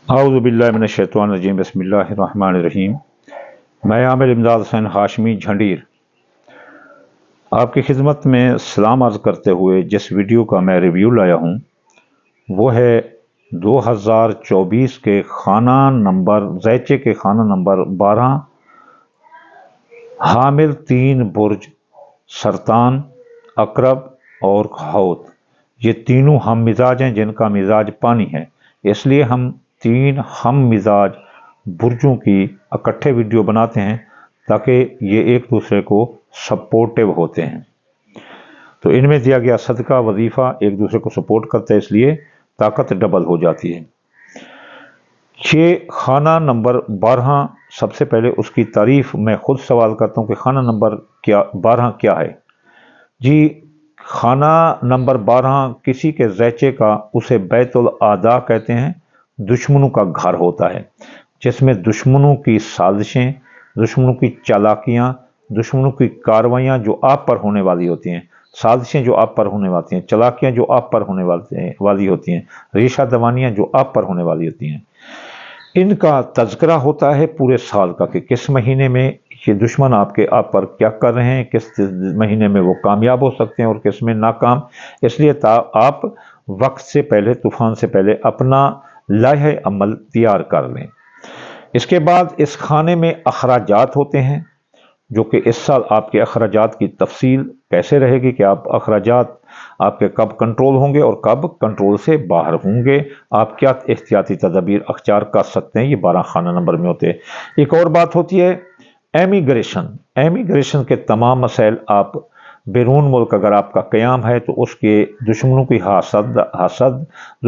اعوذ باللہ من الشیطان الرجیم بسم اللہ الرحمن الرحیم۔ میں عامر امداد حسین ہاشمی جھنڈیر آپ کی خدمت میں سلام عرض کرتے ہوئے جس ویڈیو کا میں ریویو لایا ہوں وہ ہے 2024 کے خانہ نمبر ذیچے کے خانہ نمبر 12 حامل 3 برج سرطان، عقرب اور حوت۔ یہ تینوں ہم مزاج ہیں جن کا مزاج پانی ہے، اس لیے ہم 3 ہم مزاج برجوں کی اکٹھے ویڈیو بناتے ہیں تاکہ یہ ایک دوسرے کو سپورٹیو ہوتے ہیں۔ تو ان میں دیا گیا صدقہ وظیفہ ایک دوسرے کو سپورٹ کرتا ہے، اس لیے طاقت ڈبل ہو جاتی ہے۔ یہ خانہ نمبر 12، سب سے پہلے اس کی تعریف میں خود سوال کرتا ہوں کہ خانہ نمبر 12 کیا ہے؟ جی، خانہ نمبر 12 کسی کے ذیچے کا اسے بیت الاعداء کہتے ہیں، دشمنوں کا گھر ہوتا ہے، جس میں دشمنوں کی سازشیں، دشمنوں کی چالاکیاں، دشمنوں کی کاروائیاں جو آپ پر ہونے والی ہوتی ہیں، سازشیں جو آپ پر ہونے والی ہیں، چالاکیاں جو آپ پر ہونے والی ہوتی ہیں، ریشہ دوانیاں جو آپ پر ہونے والی ہوتی ہیں، ان کا تذکرہ ہوتا ہے پورے سال کا کہ کس مہینے میں یہ دشمن آپ پر کیا کر رہے ہیں، کس مہینے میں وہ کامیاب ہو سکتے ہیں اور کس میں ناکام۔ اس لیے آپ وقت سے پہلے، طوفان سے پہلے اپنا لائحہ عمل تیار کر لیں۔ اس کے بعد اس خانے میں اخراجات ہوتے ہیں، جو کہ اس سال آپ کے اخراجات کی تفصیل کیسے رہے گی کہ اخراجات آپ کے کب کنٹرول ہوں گے اور کب کنٹرول سے باہر ہوں گے، آپ کیا احتیاطی تدابیر اختیار کر سکتے ہیں، یہ 12 خانہ نمبر میں ہوتے ہیں۔ ایک اور بات ہوتی ہے ایمیگریشن کے تمام مسائل، آپ بیرون ملک اگر آپ کا قیام ہے تو اس کے دشمنوں کی حسد،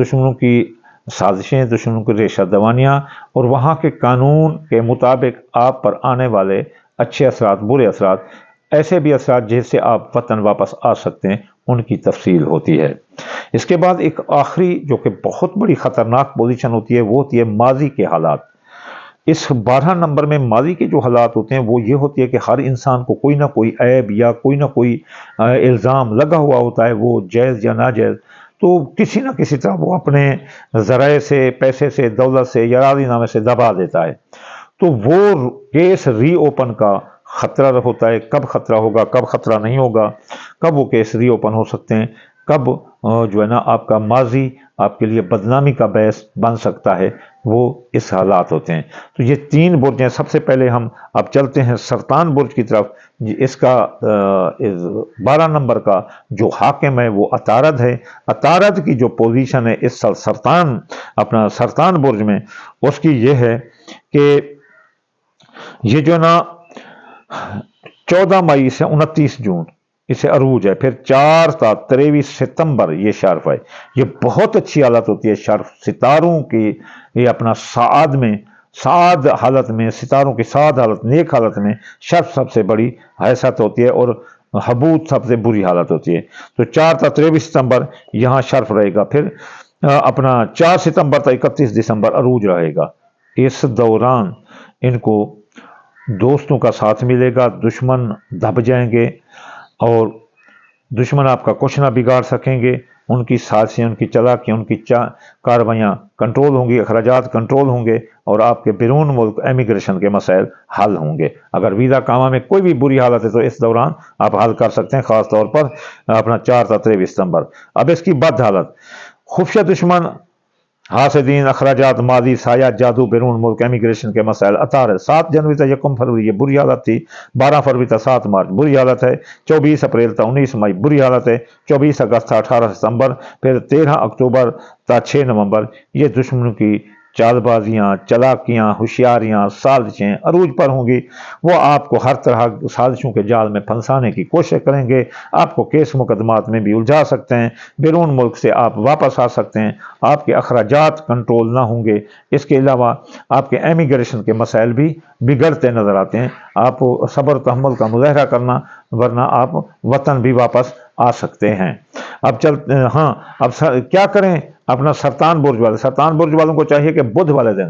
دشمنوں کی سازشیں، دشمنوں کی ریشہ دوانیاں اور وہاں کے قانون کے مطابق آپ پر آنے والے اچھے اثرات، برے اثرات، ایسے بھی اثرات جس سے آپ وطن واپس آ سکتے ہیں، ان کی تفصیل ہوتی ہے۔ اس کے بعد ایک آخری جو کہ بہت بڑی خطرناک پوزیشن ہوتی ہے، وہ ہوتی ہے ماضی کے حالات۔ اس 12 نمبر میں ماضی کے جو حالات ہوتے ہیں وہ یہ ہوتی ہے کہ ہر انسان کو کوئی نہ کوئی عیب یا کوئی نہ کوئی الزام لگا ہوا ہوتا ہے، وہ جائز یا ناجائز، تو کسی نہ کسی طرح وہ اپنے ذرائع سے، پیسے سے، دولت سے یا راضی نامے سے دبا دیتا ہے، تو وہ کیس ری اوپن کا خطرہ ہوتا ہے۔ کب خطرہ ہوگا، کب خطرہ نہیں ہوگا، کب وہ کیس ری اوپن ہو سکتے ہیں، کب جو ہے نا آپ کا ماضی آپ کے لیے بدنامی کا باعث بن سکتا ہے، وہ اس حالات ہوتے ہیں۔ تو یہ 3 برج ہیں۔ سب سے پہلے ہم اب چلتے ہیں سرطان برج کی طرف۔ اس کا 12 نمبر کا جو حاکم ہے وہ عطارد ہے۔ عطارد کی جو پوزیشن ہے اس سرطان برج میں، اس کی یہ ہے کہ یہ جو نا 14 مئی سے 29 جون اسے عروج ہے، پھر 4 تا 23 ستمبر یہ شرف ہے۔ یہ بہت اچھی حالت ہوتی ہے شرف، ستاروں کی یہ اپنا سعاد حالت میں، ستاروں کی سعاد حالت، نیک حالت میں شرف سب سے بڑی حیثیت ہوتی ہے اور حبوط سب سے بری حالت ہوتی ہے۔ تو 4 تا 23 ستمبر یہاں شرف رہے گا، پھر اپنا 4 ستمبر تا 31 دسمبر عروج رہے گا۔ اس دوران ان کو دوستوں کا ساتھ ملے گا، دشمن دب جائیں گے اور دشمن آپ کا کچھ نہ بگاڑ سکیں گے، ان کی سازشیں، ان کی چالاکیاں، ان کی کاروائیاں کنٹرول ہوں گی، اخراجات کنٹرول ہوں گے اور آپ کے بیرون ملک امیگریشن کے مسائل حل ہوں گے۔ اگر ویزا کامہ میں کوئی بھی بری حالت ہے تو اس دوران آپ حل کر سکتے ہیں، خاص طور پر اپنا 4 تا 23 ستمبر۔ اب اس کی بد حالت، خفیہ دشمن، حاسدین، اخراجات، ماضی، سایہ، جادو، بیرون ملک امیگریشن کے مسائل۔ عطارد 7 جنوری تا 1 فروری یہ بری حالت تھی، 12 فروری تا 7 مارچ بری حالت ہے، 24 اپریل تا 19 مئی بری حالت ہے، 24 اگست تا 18 ستمبر، پھر 13 اکتوبر تا 6 نومبر یہ دشمنوں کی چال بازیاں، چالاکیاں، ہوشیاریاں، سازشیں عروج پر ہوں گی۔ وہ آپ کو ہر طرح سازشوں کے جال میں پھنسانے کی کوشش کریں گے، آپ کو کیس مقدمات میں بھی الجھا سکتے ہیں، بیرون ملک سے آپ واپس آ سکتے ہیں، آپ کے اخراجات کنٹرول نہ ہوں گے۔ اس کے علاوہ آپ کے امیگریشن کے مسائل بھی بگڑتے نظر آتے ہیں، آپ صبر و تحمل کا مظاہرہ کرنا، ورنہ آپ وطن بھی واپس آ سکتے ہیں۔ اب اب کیا کریں؟ اپنا سرطان برج والوں کو چاہیے کہ بدھ والے دن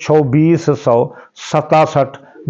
2467